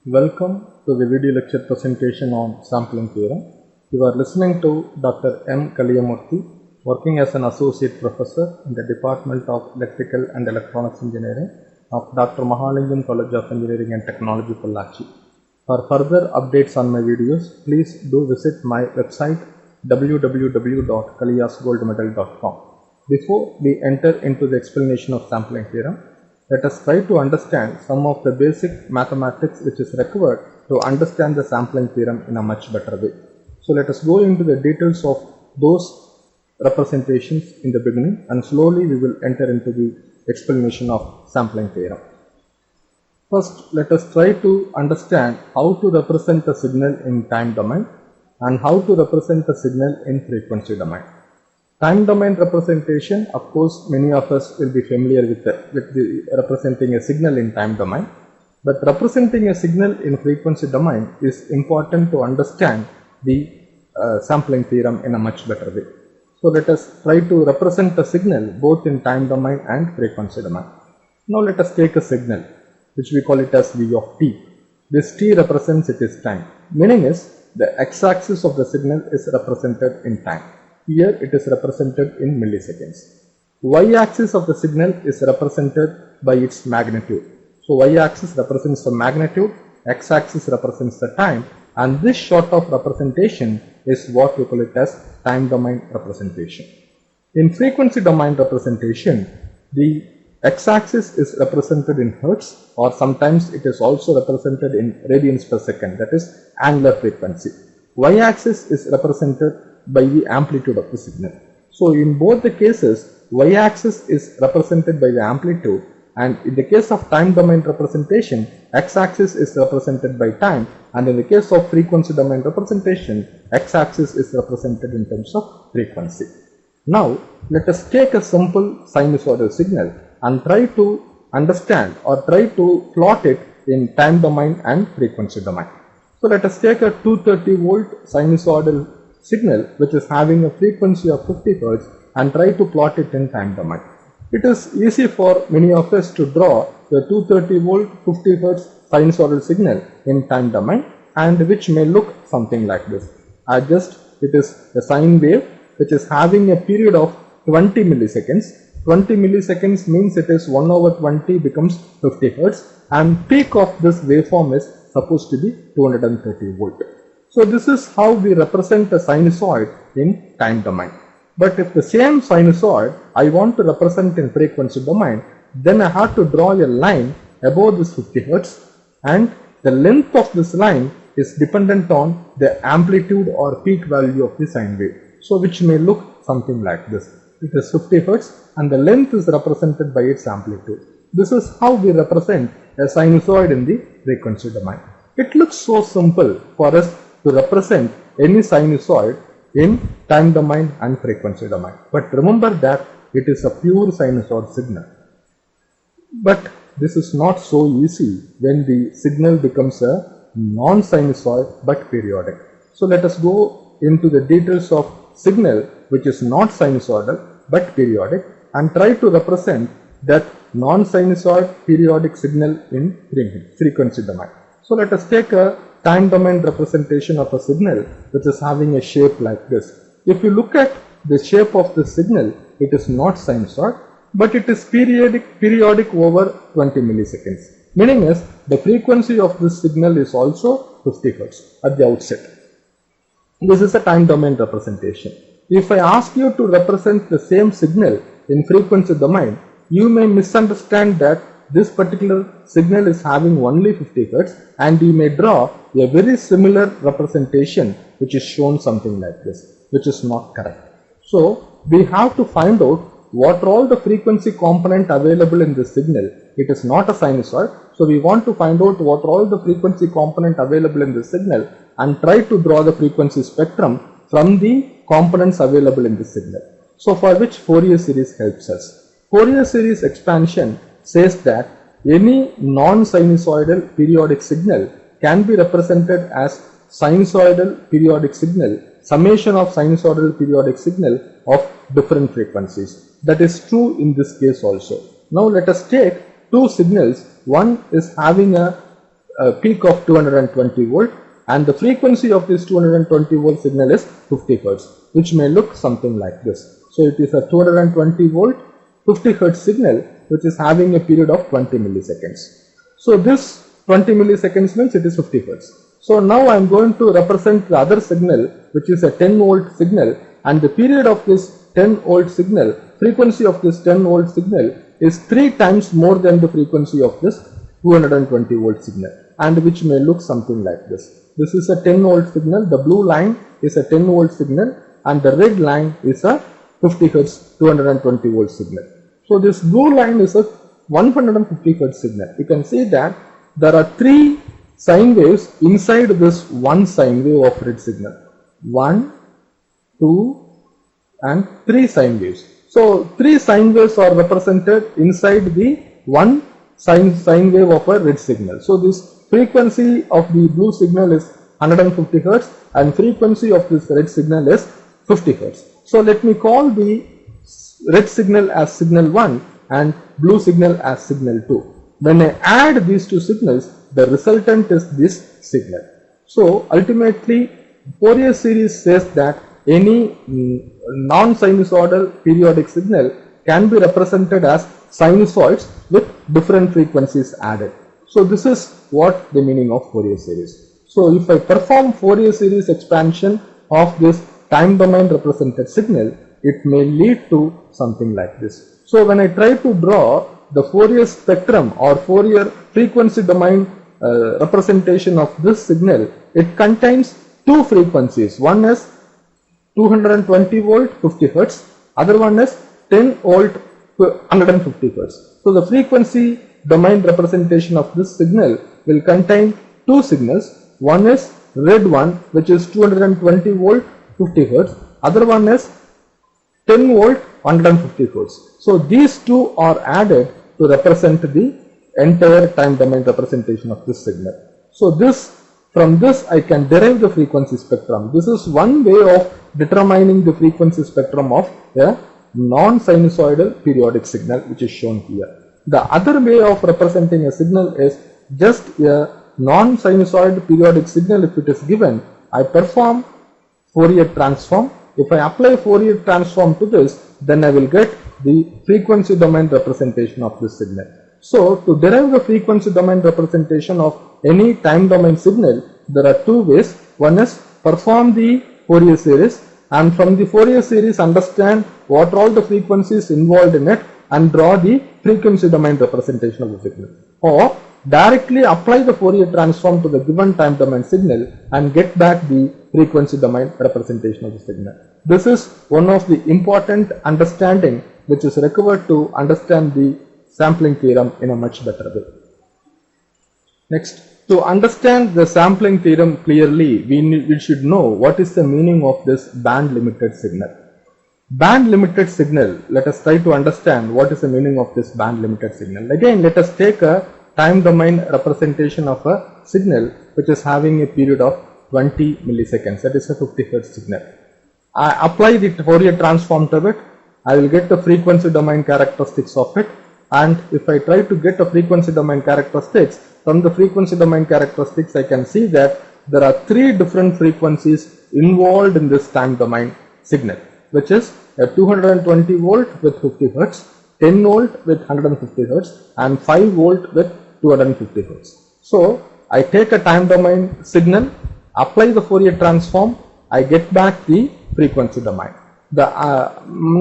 Welcome to the video lecture presentation on sampling theorem. You are listening to Dr. M. Kaliyamurthy, working as an associate professor in the Department of Electrical and Electronics Engineering of Dr. Mahalingam College of Engineering and Technology, Pollachi. For further updates on my videos, please do visit my website www.kaliyasgoldmedal.com. Before we enter into the explanation of sampling theorem, let us try to understand some of the basic mathematics which is required to understand the sampling theorem in a much better way. So let us go into the details of those representations in the beginning, and slowly we will enter into the explanation of sampling theorem. First, let us try to understand how to represent a signal in time domain and how to represent a signal in frequency domain. Time domain representation, of course, many of us will be familiar with the representing a signal in time domain, but representing a signal in frequency domain is important to understand the sampling theorem in a much better way. So let us try to represent a signal both in time domain and frequency domain. Now let us take a signal which we call it as V of t. This t represents its time, meaning is the x-axis of the signal is represented in time. Here it is represented in milliseconds. Y-axis of the signal is represented by its magnitude. So y-axis represents the magnitude, x-axis represents the time, and this sort of representation is what we call it as time domain representation. In frequency domain representation, the x-axis is represented in hertz, or sometimes it is also represented in radians per second, that is angular frequency. Y-axis is represented by the amplitude of the signal. So in both the cases, y-axis is represented by the amplitude, and in the case of time domain representation, x-axis is represented by time, and in the case of frequency domain representation, x-axis is represented in terms of frequency. Now let us take a simple sinusoidal signal and try to understand or try to plot it in time domain and frequency domain. So let us take a 230 volt sinusoidal signal which is having a frequency of 50 Hz and try to plot it in time domain. It is easy for many of us to draw the 230 volt 50 Hz sinusoidal signal in time domain, and which may look something like this. It is a sine wave which is having a period of 20 milliseconds. 20 milliseconds means it is 1 over 20 becomes 50 Hz, and peak of this waveform is supposed to be 230 volt. So this is how we represent a sinusoid in time domain. But if the same sinusoid I want to represent in frequency domain, then I have to draw a line above this 50 Hz, and the length of this line is dependent on the amplitude or peak value of the sine wave. So which may look something like this. It is 50 Hz and the length is represented by its amplitude. This is how we represent a sinusoid in the frequency domain. It looks so simple for us to represent any sinusoid in time domain and frequency domain. But remember that it is a pure sinusoid signal. But this is not so easy when the signal becomes a non-sinusoid but periodic. So let us go into the details of signal which is not sinusoidal but periodic and try to represent that non-sinusoid periodic signal in frequency domain. So let us take a time domain representation of a signal which is having a shape like this. If you look at the shape of the signal, it is not sinusoid, but it is periodic over 20 milliseconds. Meaning is the frequency of this signal is also 50 Hz at the outset. This is a time domain representation. If I ask you to represent the same signal in frequency domain, you may misunderstand that this particular signal is having only 50 Hz, and you may draw a very similar representation which is shown something like this, which is not correct. So we have to find out what are all the frequency component available in this signal. It is not a sinusoid, so we want to find out what are all the frequency component available in this signal and try to draw the frequency spectrum from the components available in this signal. So for which Fourier series helps us. Fourier series expansion says that any non-sinusoidal periodic signal can be represented as sinusoidal periodic signal, summation of sinusoidal periodic signal of different frequencies. That is true in this case also. Now let us take two signals. One is having a peak of 220 volt, and the frequency of this 220 volt signal is 50 hertz, which may look something like this. So it is a 220 volt 50 hertz signal which is having a period of 20 milliseconds. So this 20 milliseconds means it is 50 hertz. So now I am going to represent the other signal, which is a 10 volt signal, and the period of this 10 volt signal, frequency of this 10 volt signal is 3 times more than the frequency of this 220 volt signal, and which may look something like this. This is a 10 volt signal, the blue line is a 10 volt signal, and the red line is a 50 hertz 220 volt signal. So this blue line is a 150 hertz signal. You can see that there are 3 sine waves inside this one sine wave of red signal. 1, 2 and 3 sine waves. So 3 sine waves are represented inside the one sine wave of a red signal. So this frequency of the blue signal is 150 hertz and frequency of this red signal is 50 hertz. So let me call the red signal as signal 1 and blue signal as signal 2. When I add these two signals, the resultant is this signal. So ultimately Fourier series says that any non-sinusoidal periodic signal can be represented as sinusoids with different frequencies added. So this is what the meaning of Fourier series. So if I perform Fourier series expansion of this time domain represented signal, it may lead to something like this. So when I try to draw the Fourier spectrum or Fourier frequency domain representation of this signal, it contains 2 frequencies. One is 220 volt 50 hertz, other one is 10 volt 150 hertz. So the frequency domain representation of this signal will contain 2 signals. One is red one, which is 220 volt 50 hertz, other one is 10 volt 150 hertz. So these two are added to represent the entire time domain representation of this signal. So from this I can derive the frequency spectrum. This is one way of determining the frequency spectrum of a non-sinusoidal periodic signal, which is shown here. The other way of representing a signal is just a non-sinusoidal periodic signal. If it is given, I perform Fourier transform. If I apply Fourier transform to this, then I will get the frequency domain representation of this signal. So to derive the frequency domain representation of any time domain signal, there are 2 ways. One is perform the Fourier series, and from the Fourier series understand what are all the frequencies involved in it and draw the frequency domain representation of the signal, or directly apply the Fourier transform to the given time domain signal and get back the frequency domain representation of the signal. This is one of the important understanding which is required to understand the sampling theorem in a much better way. Next, to understand the sampling theorem clearly, we should know what is the meaning of this band limited signal. Band limited signal, let us try to understand what is the meaning of this band limited signal. Again, let us take a time domain representation of a signal which is having a period of 20 milliseconds, that is a 50 hertz signal. I apply the Fourier transform to it, I will get the frequency domain characteristics of it, and if I try to get a frequency domain characteristics, from the frequency domain characteristics I can see that there are 3 different frequencies involved in this time domain signal, which is a 220 volt with 50 hertz, 10 volt with 150 hertz and 5 volt with 250 hertz. So I take a time domain signal, apply the Fourier transform, I get back the frequency domain.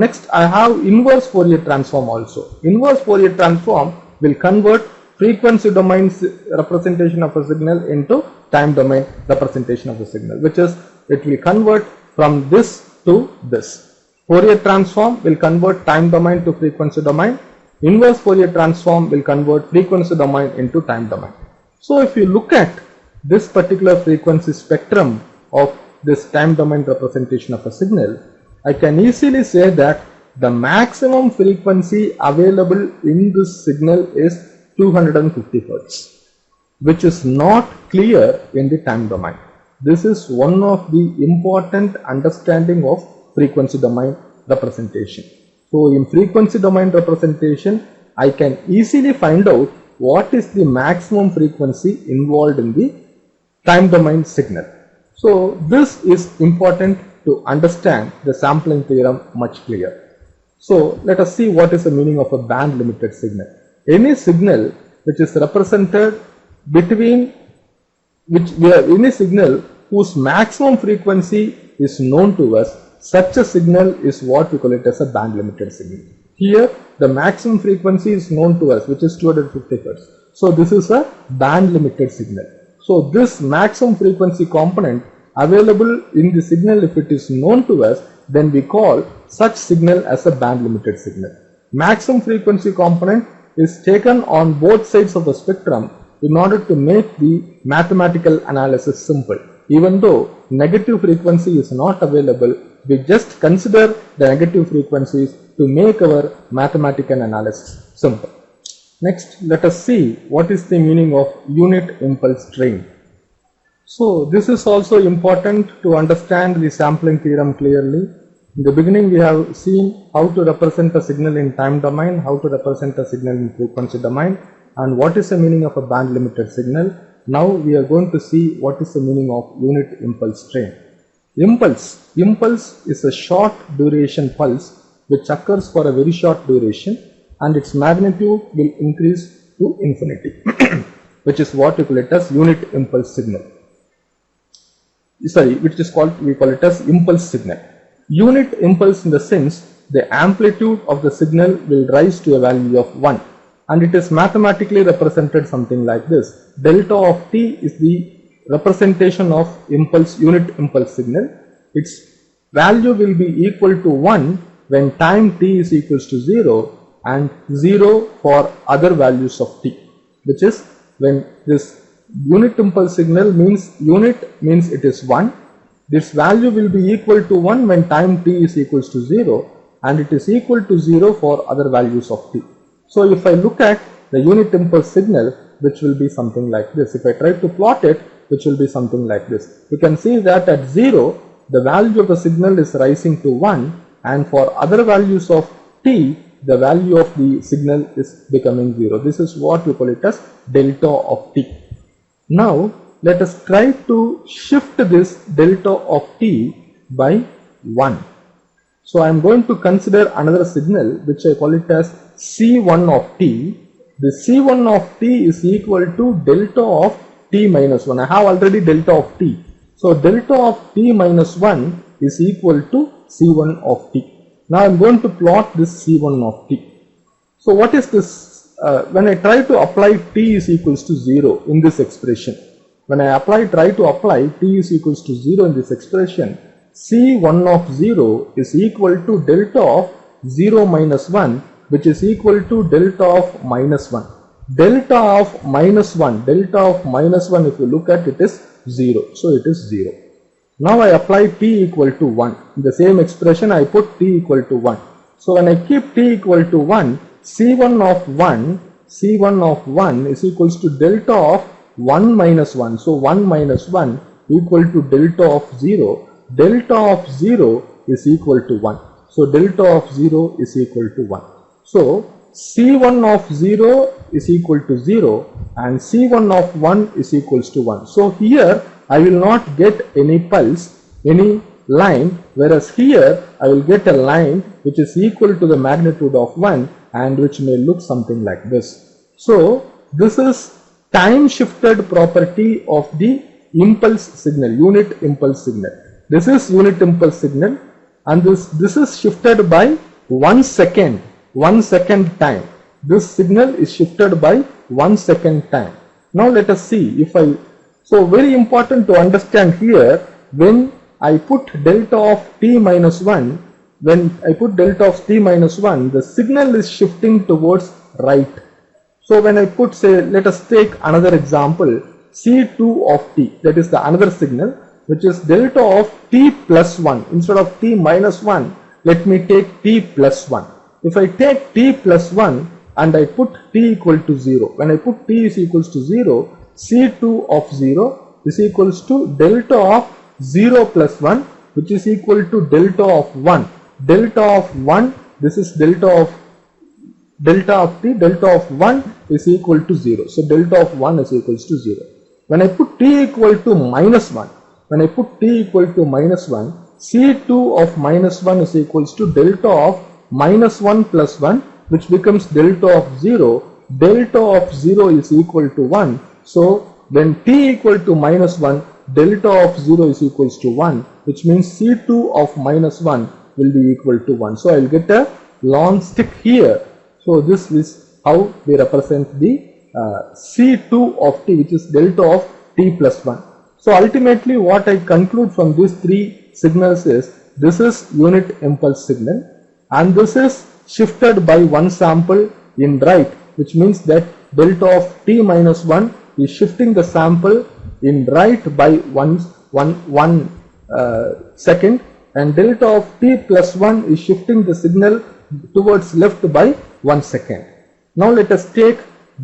Next I have inverse Fourier transform also. Inverse Fourier transform will convert frequency domain representation of a signal into time domain representation of the signal, which is it will convert from this to this. Fourier transform will convert time domain to frequency domain. Inverse Fourier transform will convert frequency domain into time domain. So if you look at this particular frequency spectrum of this time domain representation of a signal, I can easily say that the maximum frequency available in this signal is 250 hertz, which is not clear in the time domain. This is one of the important understanding of frequency domain representation. So in frequency domain representation, I can easily find out what is the maximum frequency involved in the time domain signal. So this is important to understand the sampling theorem much clearer. So let us see what is the meaning of a band limited signal. Any signal which is represented between any signal whose maximum frequency is known to us, such a signal is what we call it as a band limited signal. Here the maximum frequency is known to us, which is 250 Hz. So this is a band limited signal. So this maximum frequency component available in the signal, if it is known to us, then we call such signal as a band limited signal. Maximum frequency component is taken on both sides of the spectrum in order to make the mathematical analysis simple. Even though negative frequency is not available, we just consider the negative frequencies to make our mathematical analysis simple. Next, let us see what is the meaning of unit impulse train. So this is also important to understand the sampling theorem clearly. In the beginning we have seen how to represent a signal in time domain, how to represent a signal in frequency domain, and what is the meaning of a band limited signal. Now we are going to see what is the meaning of unit impulse train. Impulse is a short duration pulse which occurs for a very short duration, and its magnitude will increase to infinity, which is what we call it as unit impulse signal. We call it as impulse signal. Unit impulse in the sense the amplitude of the signal will rise to a value of 1, and it is mathematically represented something like this. Delta of t is the representation of unit impulse signal. Its value will be equal to 1 when time t is equals to 0, and 0 for other values of t, which is when this unit impulse signal means unit means it is 1. This value will be equal to 1 when time t is equals to 0, and it is equal to 0 for other values of t. So if I look at the unit impulse signal, which will be something like this, if I try to plot it, which will be something like this, you can see that at 0 the value of the signal is rising to 1, and for other values of t the value of the signal is becoming 0. This is what we call it as delta of t. Now let us try to shift this delta of t by 1. So I am going to consider another signal which I call it as C1 of t. The C1 of t is equal to delta of t minus 1. I have already delta of t. So delta of t minus 1 is equal to C1 of t. Now I am going to plot this C1 of t. So what is this? When I try to apply t is equals to 0 in this expression, when I try to apply t is equals to 0 in this expression, C1 of 0 is equal to delta of 0 minus 1, which is equal to delta of minus 1. Delta of minus 1, if you look at it, is 0. So it is 0. Now I apply t equal to 1. In the same expression I put t equal to 1. So when I keep t equal to 1, C1 of 1 is equals to delta of 1 minus 1. So 1 minus 1 equal to delta of 0. Delta of 0 is equal to 1. So delta of 0 is equal to 1. So C1 of 0 is equal to 0 and C1 of 1 is equals to 1. So here I will not get any pulse, any line, whereas here I will get a line which is equal to the magnitude of 1 and which may look something like this. So this is time shifted property of the impulse signal, unit impulse signal. This is unit impulse signal, and this is shifted by 1 second time. This signal is shifted by 1 second time. Now let us see so very important to understand here, when I put delta of t minus 1, the signal is shifting towards right. So when I put, say, let us take another example, C2 of t, that is the another signal, which is delta of t plus 1. Instead of t minus 1, let me take t plus 1. If I take t plus 1 and I put t equal to 0, when I put t is equals to 0, C2 of 0 is equals to delta of 0 plus 1, which is equal to delta of 1. Delta of 1, this is delta of delta of t, delta of 1 is equal to 0. So delta of 1 is equals to 0. When I put t equal to minus 1, when I put t equal to minus 1, C2 of minus 1 is equals to delta of minus 1 plus 1, which becomes delta of 0. Delta of 0 is equal to 1. So when t equal to minus 1, delta of 0 is equals to 1, which means C2 of minus 1 will be equal to 1. So I will get a long stick here. So this is how we represent the C2 of t, which is delta of t plus 1. So ultimately what I conclude from these three signals is, this is unit impulse signal and this is shifted by one sample in right, which means that delta of t minus 1 is shifting the sample in right by one second, and delta of t plus 1 is shifting the signal towards left by 1 second. Now let us take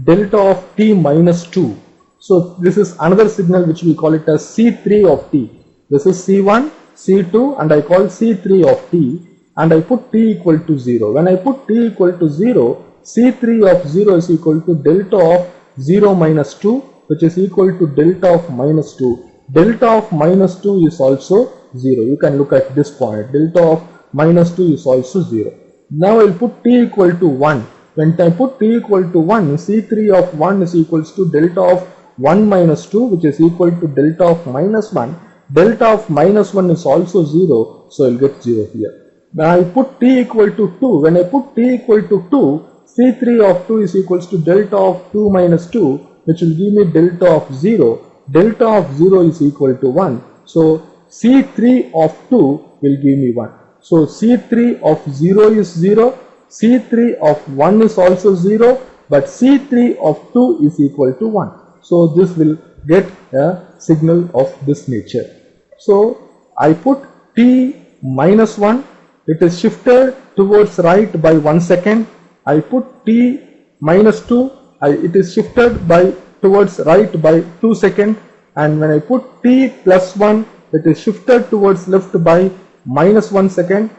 delta of t minus 2. So this is another signal which we call it as C3 of t. This is C1, C2 and I call C3 of t, and I put t equal to 0. When I put t equal to 0, C3 of 0 is equal to delta of 0 minus 2, which is equal to delta of minus 2. Delta of minus 2 is also 0. You can look at this point. Delta of minus 2 is also 0. Now I will put t equal to 1. When I put t equal to 1, C3 of 1 is equals to delta of 1 minus 2, which is equal to delta of minus 1. Delta of minus 1 is also 0, so I will get 0 here. When I put t equal to 2, when I put t equal to 2, C3 of 2 is equals to delta of 2 minus 2, which will give me delta of 0. Delta of 0 is equal to 1. So C3 of 2 will give me 1. So C3 of 0 is 0. C3 of 1 is also 0. But C3 of 2 is equal to 1. So this will get a signal of this nature. So I put t minus 1. It is shifted towards right by 1 second. I put t minus 2. It is shifted by towards right by 2 seconds, and when I put t plus 1, it is shifted towards left by minus 1 second,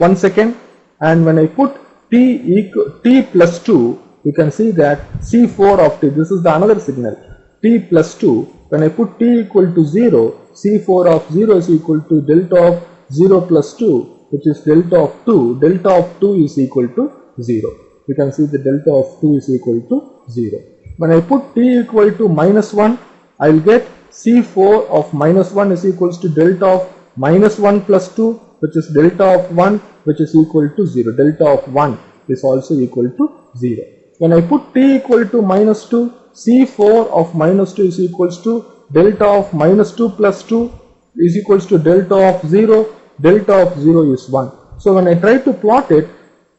and when I put t plus 2, you can see that C4 of t, this is the another signal, t plus 2, when I put t equal to 0, C4 of 0 is equal to delta of 0 plus 2, which is delta of 2. Delta of 2 is equal to 0. You can see the delta of 2 is equal to 0. When I put t equal to minus 1, I will get C4 of minus 1 is equals to delta of minus 1 plus 2, which is delta of 1, which is equal to 0. Delta of 1 is also equal to 0. When I put t equal to minus 2, C4 of minus 2 is equals to delta of minus 2 plus 2 is equals to delta of 0. Delta of 0 is 1. So when I try to plot it,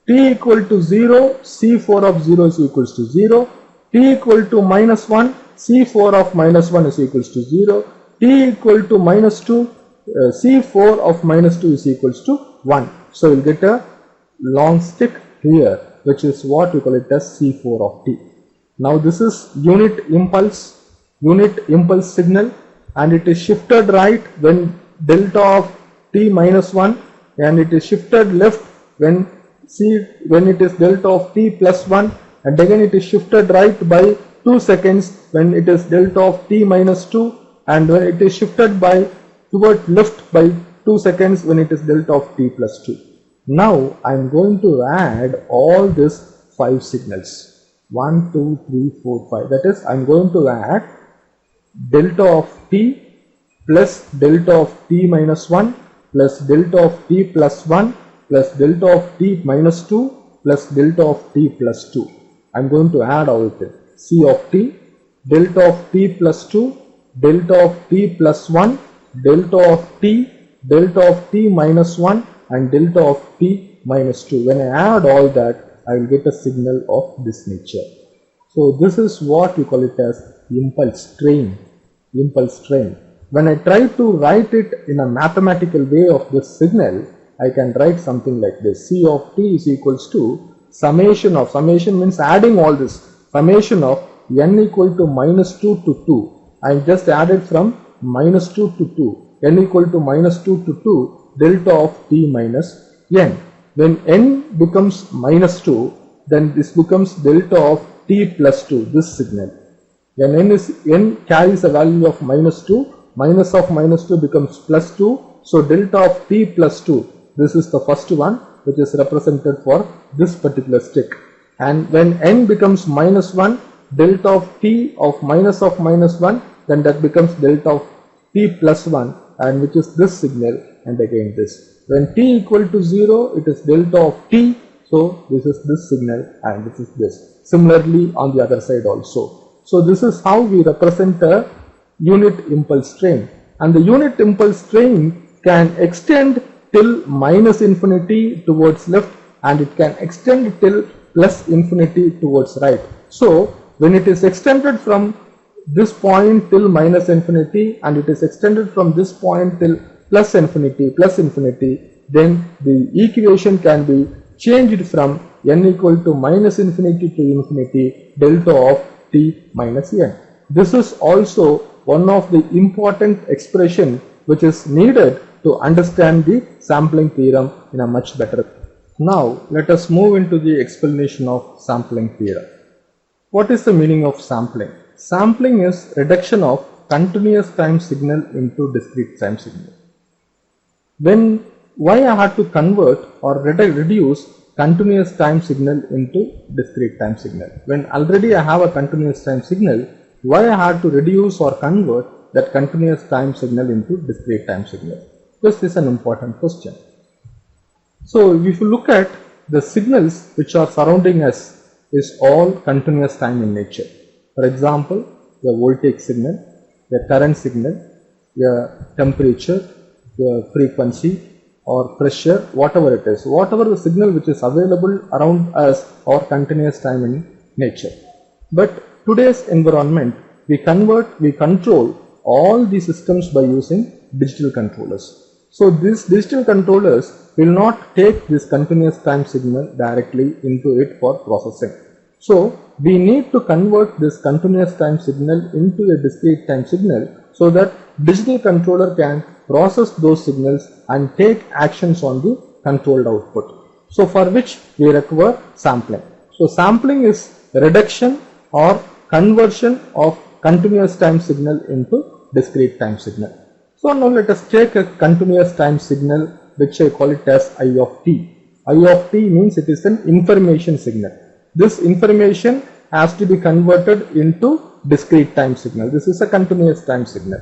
t equal to 0, C4 of 0 is equals to 0. T equal to minus 1, C4 of minus 1 is equals to 0. T equal to minus 2, C4 of minus 2 is equals to 1. So we'll get a long stick here, which is what we call it as C4 of t. Now this is unit impulse signal, and it is shifted right when delta of t minus 1, and it is shifted left when it is delta of t plus 1, and again it is shifted right by 2 seconds when it is delta of t minus 2, and when it is shifted by toward left by 2 seconds when it is delta of t plus 2. Now I am going to add all these 5 signals, 1, 2, 3, 4, 5. That is, I am going to add delta of t plus delta of t minus 1 plus delta of t plus 1 plus delta of t minus 2 plus delta of t plus 2. I am going to add all of them. C of t, delta of t plus 2, delta of t plus 1, delta of t minus 1, and delta of t minus 2. When I add all that, I will get a signal of this nature. So this is what we call it as impulse train. When I try to write it in a mathematical way of this signal, I can write something like this. C of t is equals to summation means adding all this, summation of n equal to minus 2 to 2. I just added from minus 2 to 2, n equal to minus 2 to 2, delta of t minus n. When n becomes minus 2, then this becomes delta of t plus 2, this signal. When n carries a value of minus 2, minus of minus 2 becomes plus 2. So delta of t plus 2, this is the first one which is represented for this particular stick. And when n becomes minus 1, delta of t of minus 1, then that becomes delta of t plus 1, and which is this signal, and again this. When t equal to 0, it is delta of t, so this is this signal and this is this. Similarly on the other side also. So this is how we represent a unit impulse train, and the unit impulse train can extend till minus infinity towards left, and it can extend till plus infinity towards right. So when it is extended from this point till minus infinity, and it is extended from this point till plus infinity, then the equation can be changed from n equal to minus infinity to infinity, delta of t minus n. This is also one of the important expression which is needed to understand the sampling theorem in a much better way. Now let us move into the explanation of sampling theorem. What is the meaning of sampling? Sampling is reduction of continuous time signal into discrete time signal. Why I had to convert or reduce continuous time signal into discrete time signal? When already I have a continuous time signal, why I had to reduce or convert that continuous time signal into discrete time signal? This is an important question. So if you look at the signals which are surrounding us is all continuous time in nature. For example, your voltage signal, your current signal, your temperature, your frequency or pressure, whatever it is, whatever the signal which is available around us are continuous time in nature. But today's environment, we control all the systems by using digital controllers. So these digital controllers will not take this continuous time signal directly into it for processing. So we need to convert this continuous time signal into a discrete time signal so that digital controller can process those signals and take actions on the controlled output. So for which we require sampling. So sampling is reduction or conversion of continuous time signal into discrete time signal. So now let us take a continuous time signal which I call it as I of t. I of t means it is an information signal. This information has to be converted into discrete time signal. This is a continuous time signal.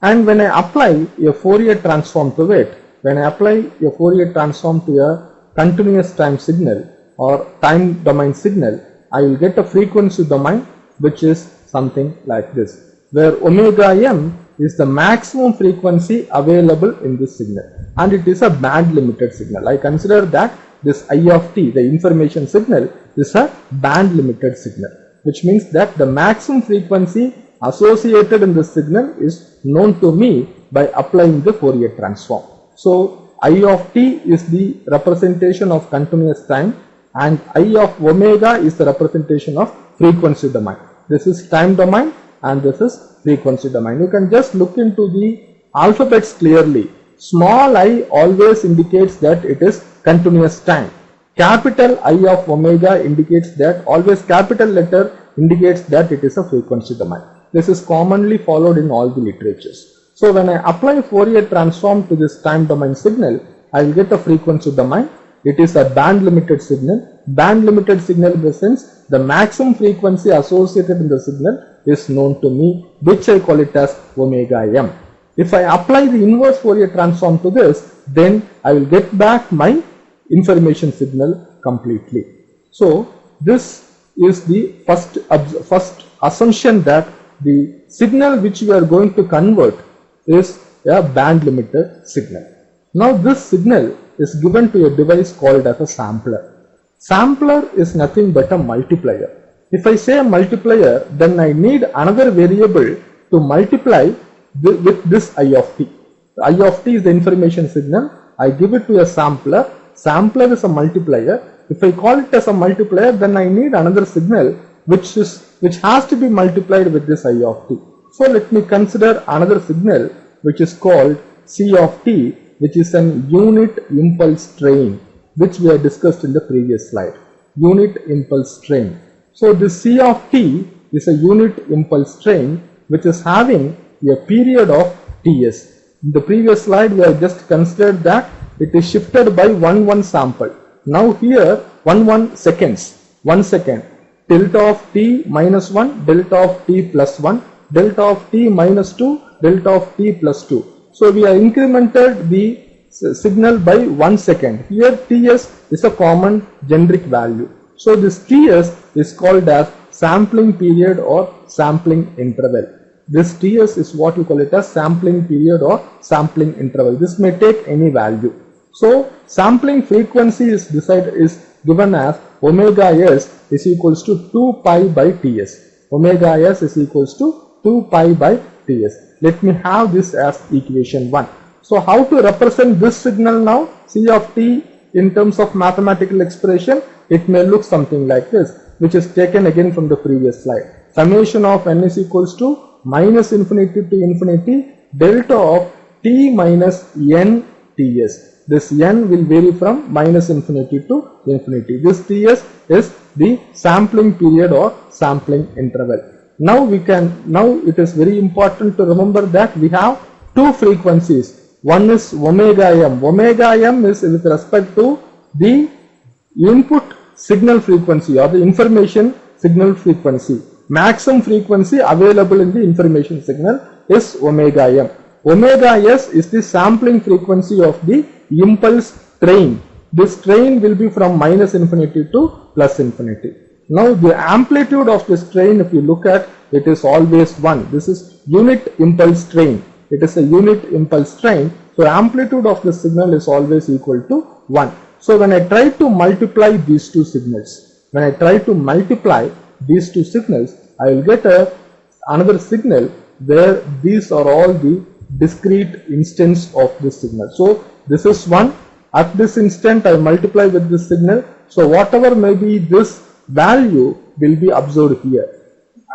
And when I apply a Fourier transform to it, when I apply a Fourier transform to a continuous time signal or time domain signal, I will get a frequency domain which is something like this, where omega m is the maximum frequency available in this signal, and it is a band limited signal. I consider that this I of t, the information signal, is a band limited signal, which means that the maximum frequency associated in the signal is known to me by applying the Fourier transform. So I of t is the representation of continuous time, and I of omega is the representation of frequency domain. This is time domain and this is frequency domain. You can just look into the alphabets clearly. Small I always indicates that it is continuous time. Capital I of omega indicates that, always capital letter indicates that it is a frequency domain. This is commonly followed in all the literatures. So when I apply Fourier transform to this time domain signal, I will get a frequency domain. It is a band limited signal. Band limited signal in the sense the maximum frequency associated in the signal is known to me, which I call it as omega m. If I apply the inverse Fourier transform to this, then I will get back my information signal completely. So this is the first assumption, that the signal which we are going to convert is a band limited signal. Now this signal is given to a device called as a sampler. Sampler is nothing but a multiplier. If I say a multiplier, then I need another variable to multiply with this I of t. I of t is the information signal. I give it to a sampler. Sampler is a multiplier. If I call it as a multiplier, then I need another signal which has to be multiplied with this I of t. So let me consider another signal which is called C of t, which is an unit impulse train, which we have discussed in the previous slide. unit impulse train. So this C of t is a unit impulse train which is having a period of Ts. In the previous slide we have just considered that it is shifted by 1 sample. Now here 1 seconds, 1 second, delta of t minus 1, delta of t plus 1, delta of t minus 2, delta of t plus 2. So we have incremented the signal by 1 second. Here Ts is a common generic value. So this Ts is called as sampling period or sampling interval. This Ts is what we call it as sampling period or sampling interval. This may take any value. So sampling frequency is given as omega s is equals to 2 pi by Ts. Omega s is equals to 2 pi by Ts. Let me have this as equation 1. So how to represent this signal now? C of t in terms of mathematical expression, it may look something like this, which is taken again from the previous slide. Summation of n is equals to minus infinity to infinity delta of t minus n Ts. This n will vary from minus infinity to infinity. This Ts is the sampling period or sampling interval. Now it is very important to remember that we have two frequencies. One is omega m. Omega m is with respect to the input signal frequency or the information signal frequency. Maximum frequency available in the information signal is omega m. Omega s is the sampling frequency of the impulse train. This train will be from minus infinity to plus infinity. Now the amplitude of this train, if you look at, it is always 1. This is unit impulse train. It is a unit impulse train. So amplitude of the signal is always equal to 1. So when I try to multiply these two signals, I will get another signal where these are all the discrete instants of this signal. So this is 1. At this instant I multiply with this signal. So whatever may be this value will be observed here.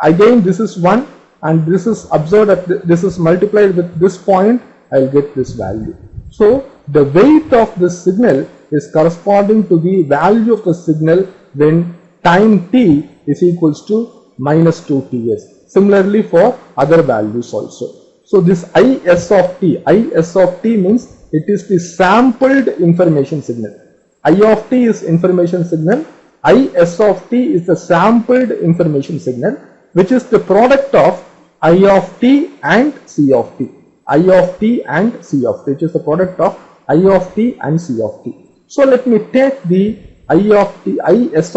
Again this is 1 and this is observed at this is multiplied with this point, I will get this value. So the weight of this signal is corresponding to the value of the signal when time t is equals to minus 2 Ts. Similarly for other values also. So this Is of t means it is the sampled information signal. I of t is information signal. Is of t is the sampled information signal, which is the product of I of t and C of t. I of t and C of t, which is the product of I of t and C of t. So let me take the Is of t. Is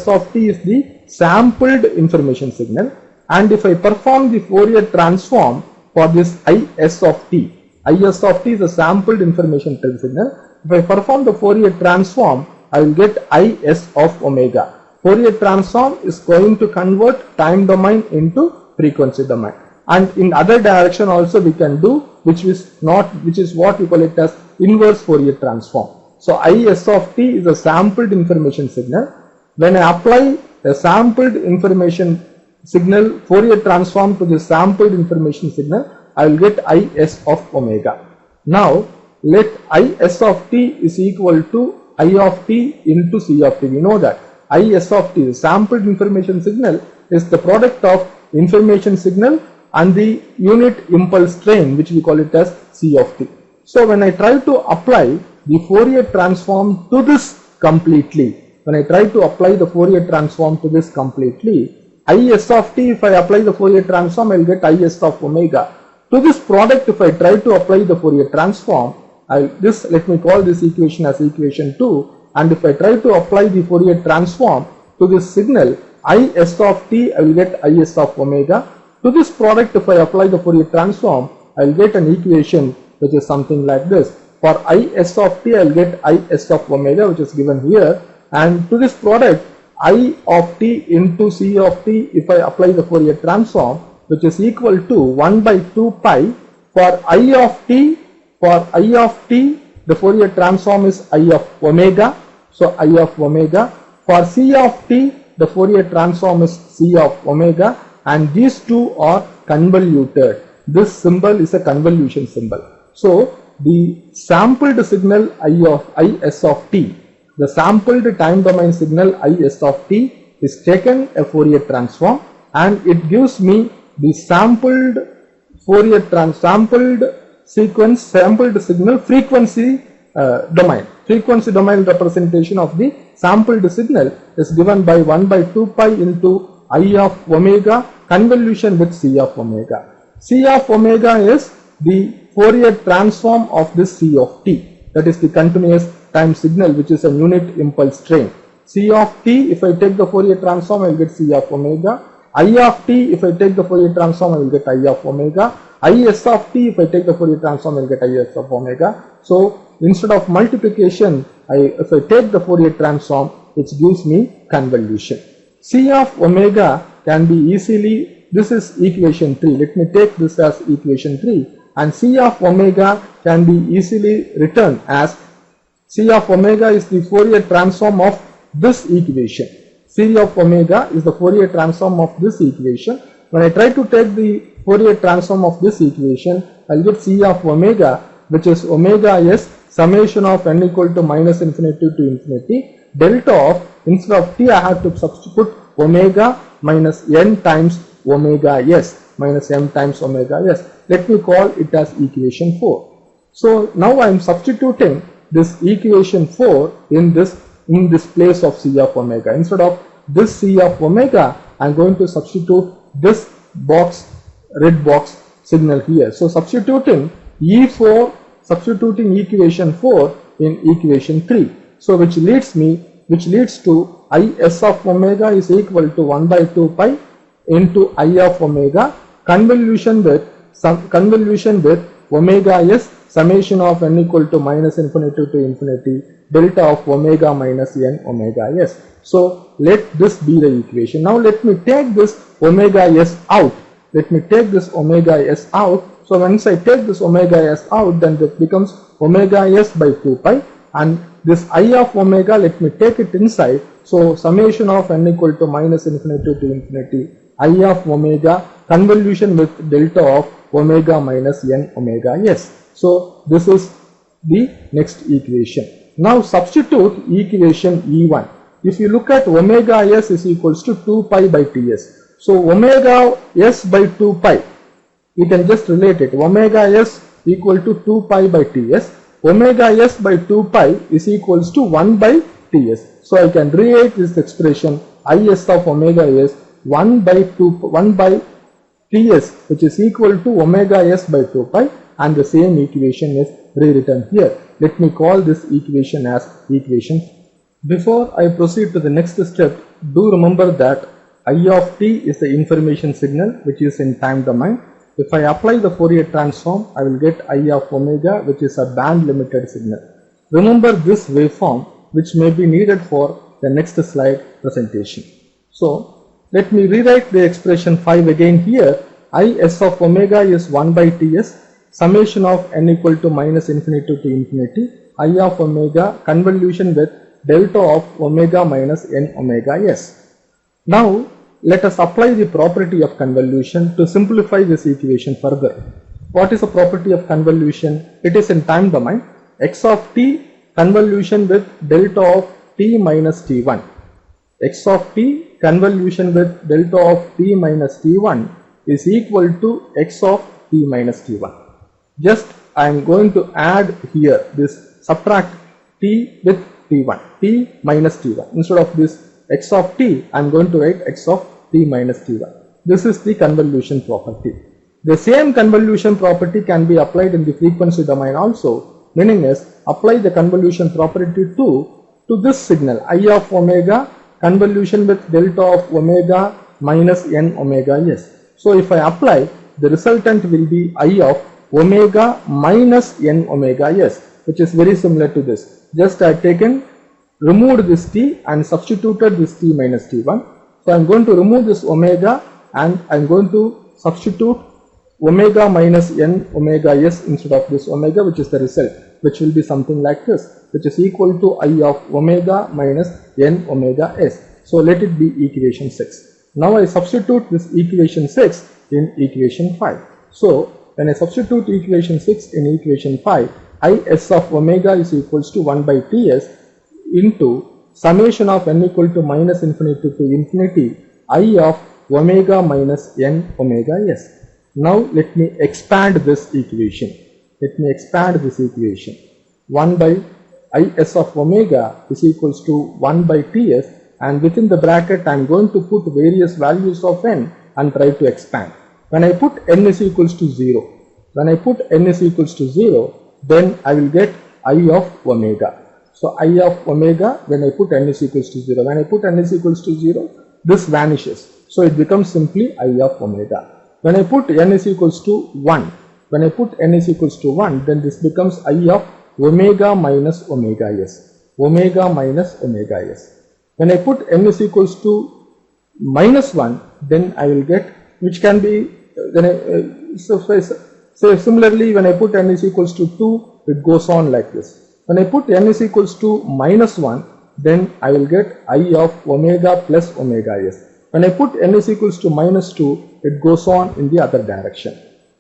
of t is the sampled information signal, and if I perform the Fourier transform for this Is of t is a sampled information signal. If I perform the Fourier transform, I will get Is of omega. Fourier transform is going to convert time domain into frequency domain, and in other direction also we can do, which is what we call it as inverse Fourier transform. So Is of t is a sampled information signal. When I apply a sampled information signal Fourier transform to the sampled information signal, I will get Is of omega. Now let Is of t is equal to I of t into C of t. We know that Is of t, the sampled information signal, is the product of information signal and the unit impulse train, which we call it as C of t. So when I try to apply the Fourier transform to this completely, Is of t, if I apply the Fourier transform, I will get Is of omega. To this product, if I try to apply the Fourier transform, let me call this equation as equation 2, and if I try to apply the Fourier transform to this signal Is of t, I will get Is of omega. To this product, if I apply the Fourier transform, I will get an equation which is something like this. For Is of t, I will get Is of omega, which is given here, and to this product I of t into C of t, if I apply the Fourier transform, which is equal to 1 by 2 pi. For I of t, the Fourier transform is I of omega. So I of omega. For C of t, the Fourier transform is C of omega, and these two are convoluted. This symbol is a convolution symbol. So the sampled signal Is of t the sampled time domain signal Is of t is taken a Fourier transform, and it gives me the sampled sampled signal frequency domain. Frequency domain representation of the sampled signal is given by 1 by 2 pi into I of omega convolution with C of omega. C of omega is the Fourier transform of this C of t, that is the continuous time signal, which is a unit impulse train. C of t, if I take the Fourier transform, I will get C of omega. I of t, if I take the Fourier transform, I will get I of omega. Is of t, if I take the Fourier transform, I will get Is of omega. So instead of multiplication, if I take the Fourier transform, it gives me convolution. C of omega can be easily, this is equation 3. Let me take this as equation 3, and C of omega can be easily written as C of omega is the Fourier transform of this equation. C of omega is the Fourier transform of this equation. When I try to take the Fourier transform of this equation, I will get C of omega, which is omega s summation of n equal to minus infinity to infinity, delta of, instead of t I have to substitute omega minus n times omega s minus m times omega s. Let me call it as equation 4. So now I am substituting this equation 4 in this place of C of omega. Instead of this C of omega, I am going to substitute this box, red box signal here. So substituting E4, substituting equation 4 in equation 3. So which leads to Is of omega is equal to 1 by 2 pi into I of omega convolution with omega s summation of n equal to minus infinity to infinity delta of omega minus n omega s. So let this be the equation. Now let me take this omega s out. So once I take this omega s out, then that becomes omega s by 2 pi, and this I of omega, let me take it inside. So summation of n equal to minus infinity to infinity I of omega convolution with delta of omega minus n omega s. So this is the next equation. Now substitute equation E1. If you look at omega s is equals to 2 pi by ts. So omega s by 2 pi, you can just relate it. Omega s equal to 2 pi by ts. Omega s by 2 pi is equals to 1 by ts. So I can rewrite this expression Is of omega s 1 by ts, which is equal to omega s by 2 pi, and the same equation is rewritten here. Let me call this equation as equation. Before I proceed to the next step, do remember that I of t is the information signal which is in time domain. If I apply the Fourier transform, I will get I of omega, which is a band limited signal. Remember this waveform, which may be needed for the next slide presentation. So let me rewrite the expression 5 again here. Is of omega is 1 by ts summation of n equal to minus infinity to infinity I of omega convolution with delta of omega minus n omega s. Now let us apply the property of convolution to simplify this equation further. What is the property of convolution? It is in time domain. X of t convolution with delta of t minus t1. X of t convolution with delta of t minus t1 is equal to x of t minus t1. Just I am going to add here this subtract t with t1, t minus t1. Instead of this x of t, I am going to write x of t minus t1. This is the convolution property. The same convolution property can be applied in the frequency domain also, meaning is apply the convolution property to this signal I of omega convolution with delta of omega minus n omega s. So if I apply, the resultant will be I of omega minus n omega s, which is very similar to this. Just I have removed this t and substituted this t minus t1. So I am going to remove this omega and I am going to substitute omega minus n omega s instead of this omega, which is the result, which will be something like this, which is equal to I of omega minus n omega s. So let it be equation 6. Now I substitute this equation 6 in equation 5. So when I substitute equation 6 in equation 5, Is of omega is equals to 1 by ts. into summation of n equal to minus infinity to infinity I of omega minus n omega s. Now let me expand this equation. 1 by is of omega is equals to 1 by ts, and within the bracket I am going to put various values of n and try to expand. When I put n is equals to 0, then I will get I of omega. So I of omega when I put n is equals to 0. When I put n is equals to 0, this vanishes. So it becomes simply I of omega. When I put n is equals to 1, then this becomes I of omega minus omega s. When I put n is equals to minus 1, then I will get, which can be, so similarly when I put n is equals to 2, it goes on like this. When I put n is equals to minus 1, then I will get I of omega plus omega s. When I put n is equals to minus 2, it goes on in the other direction.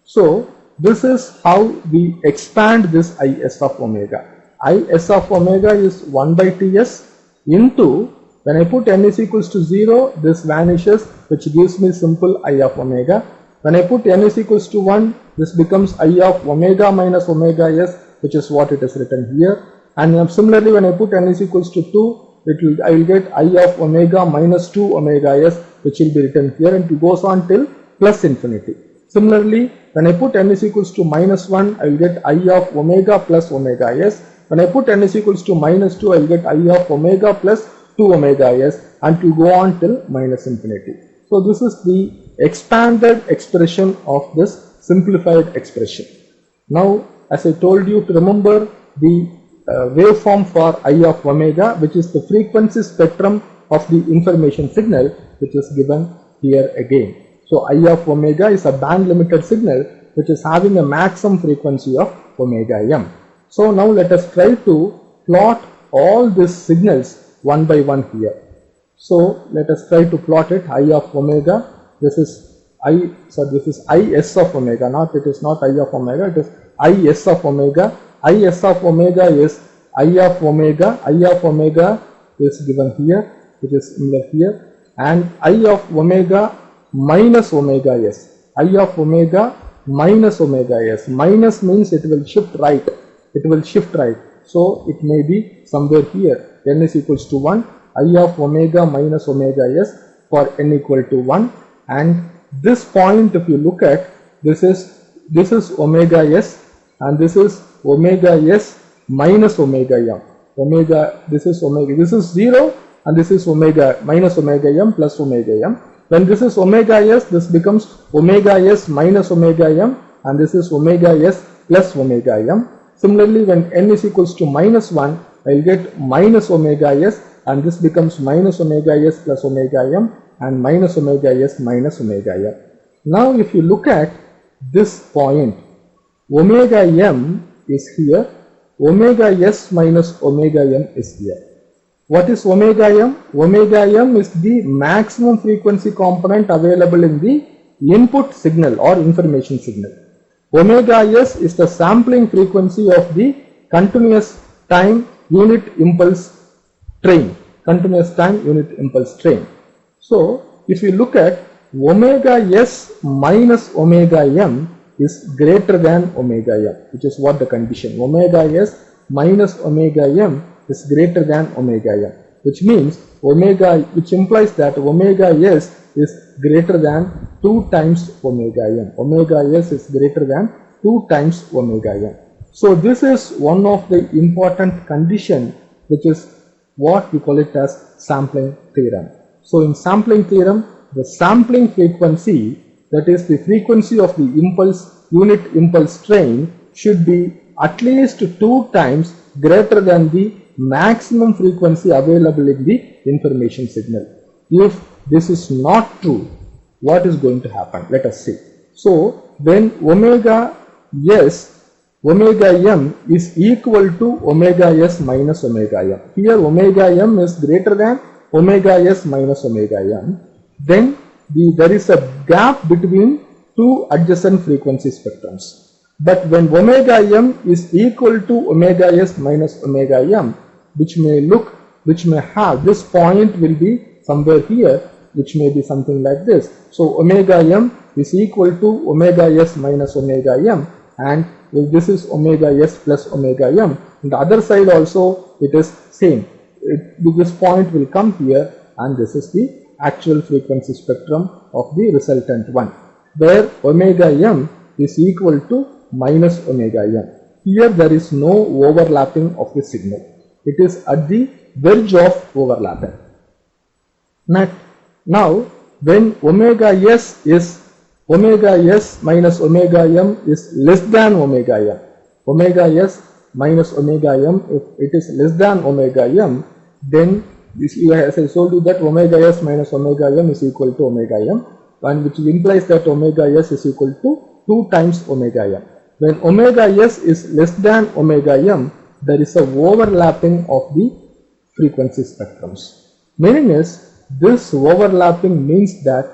So this is how we expand this Is of omega. Is of omega is 1 by Ts into, when I put n is equals to 0, this vanishes, which gives me simple I of omega. When I put n is equals to 1, this becomes I of omega minus omega s, which is what it is written here. And similarly, when I put n is equals to 2, I will get I of omega minus 2 omega s, which will be written here, and it goes on till plus infinity. Similarly, when I put n is equals to minus 1, I will get I of omega plus omega s. When I put n is equals to minus 2, I will get I of omega plus 2 omega s, and to go on till minus infinity. So this is the expanded expression of this simplified expression. Now, as I told you to remember the waveform for I of omega, which is the frequency spectrum of the information signal, which is given here again. So I of omega is a band limited signal which is having a maximum frequency of omega m. So now let us try to plot all these signals one by one here. So let us try to plot it. I of omega, this is Is of omega, it is not I of omega, it is Is of omega. Is of omega is I of omega is given here, which is similar here, and I of omega minus omega s. I of omega minus omega s. Minus means it will shift right. So it may be somewhere here. N is equals to 1. I of omega minus omega s for n equal to 1. And this point, if you look at, this is omega s, and this is omega s minus omega m. This is 0, and this is omega minus omega m plus omega m. When this is omega s, this becomes omega s minus omega m, and this is omega s plus omega m. Similarly, when n is equals to minus 1, I will get minus omega s, and this becomes minus omega s plus omega m, and minus omega s minus omega m. Now if you look at this point, omega m is here, omega s minus omega m is here. What is omega m? Omega m is the maximum frequency component available in the input signal or information signal. Omega s is the sampling frequency of the continuous time unit impulse train. So if you look at omega s minus omega m is greater than omega m, which is what the condition. Omega s minus omega m is greater than omega m, which means which implies that omega s is greater than 2 times omega m. Omega s is greater than 2 times omega m. So this is one of the important condition, which is what we call it as sampling theorem. So in sampling theorem, the sampling frequency, that is the frequency of the unit impulse train, should be at least 2 times greater than the maximum frequency available in the information signal. If this is not true, what is going to happen? Let us see. So when omega m is equal to omega s minus omega m, here omega m is greater than omega s minus omega m, then there is a gap between two adjacent frequency spectrums. But when omega m is equal to omega s minus omega m, which may look which may have this point will be somewhere here, which may be something like this. So omega m is equal to omega s minus omega m, and this is omega s plus omega m. On the other side also it is same. This point will come here, and this is the actual frequency spectrum of the resultant one, where omega m is equal to minus omega m. Here there is no overlapping of the signal. It is at the verge of overlapping. Now when omega s minus omega m is less than omega m, omega s minus omega m, if it is less than omega m, then this, as I told you, that omega s minus omega m is equal to omega m, and which implies that omega s is equal to 2 times omega m. When omega s is less than omega m, there is a overlapping of the frequency spectrums. Meaning is, this overlapping means that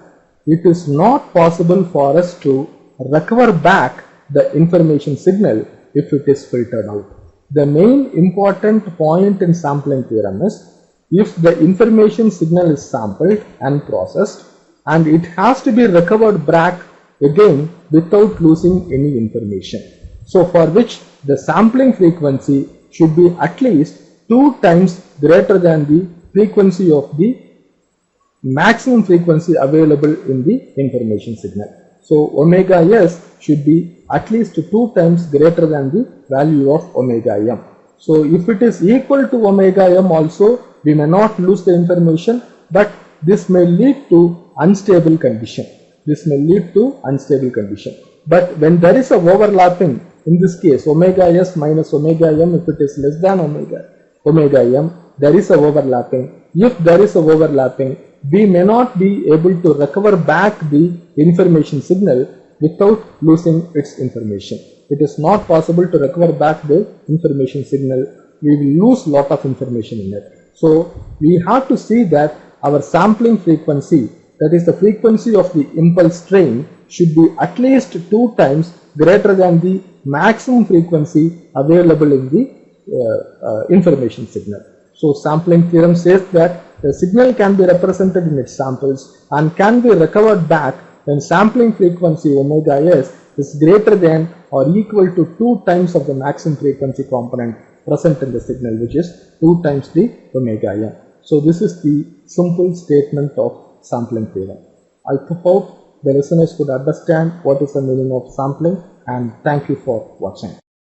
it is not possible for us to recover back the information signal if it is filtered out. The main important point in sampling theorem is, if the information signal is sampled and processed, and it has to be recovered back again without losing any information. So for which the sampling frequency should be at least 2 times greater than the frequency of the maximum frequency available in the information signal. So omega s should be at least 2 times greater than the value of omega m. So if it is equal to omega m also, we may not lose the information, but this may lead to unstable condition. This may lead to unstable condition. But when there is a overlapping, in this case omega s minus omega m, if it is less than omega m, there is a overlapping. If there is a overlapping, we may not be able to recover back the information signal without losing its information. It is not possible to recover back the information signal. We will lose lot of information in it. So we have to see that our sampling frequency, that is the frequency of the impulse train, should be at least 2 times greater than the maximum frequency available in the information signal. So sampling theorem says that the signal can be represented in its samples and can be recovered back when sampling frequency omega s is greater than or equal to 2 times of the maximum frequency component present in the signal, which is 2 times the omega m. So this is the simple statement of sampling theorem. I hope the listeners could understand what is the meaning of sampling, and thank you for watching.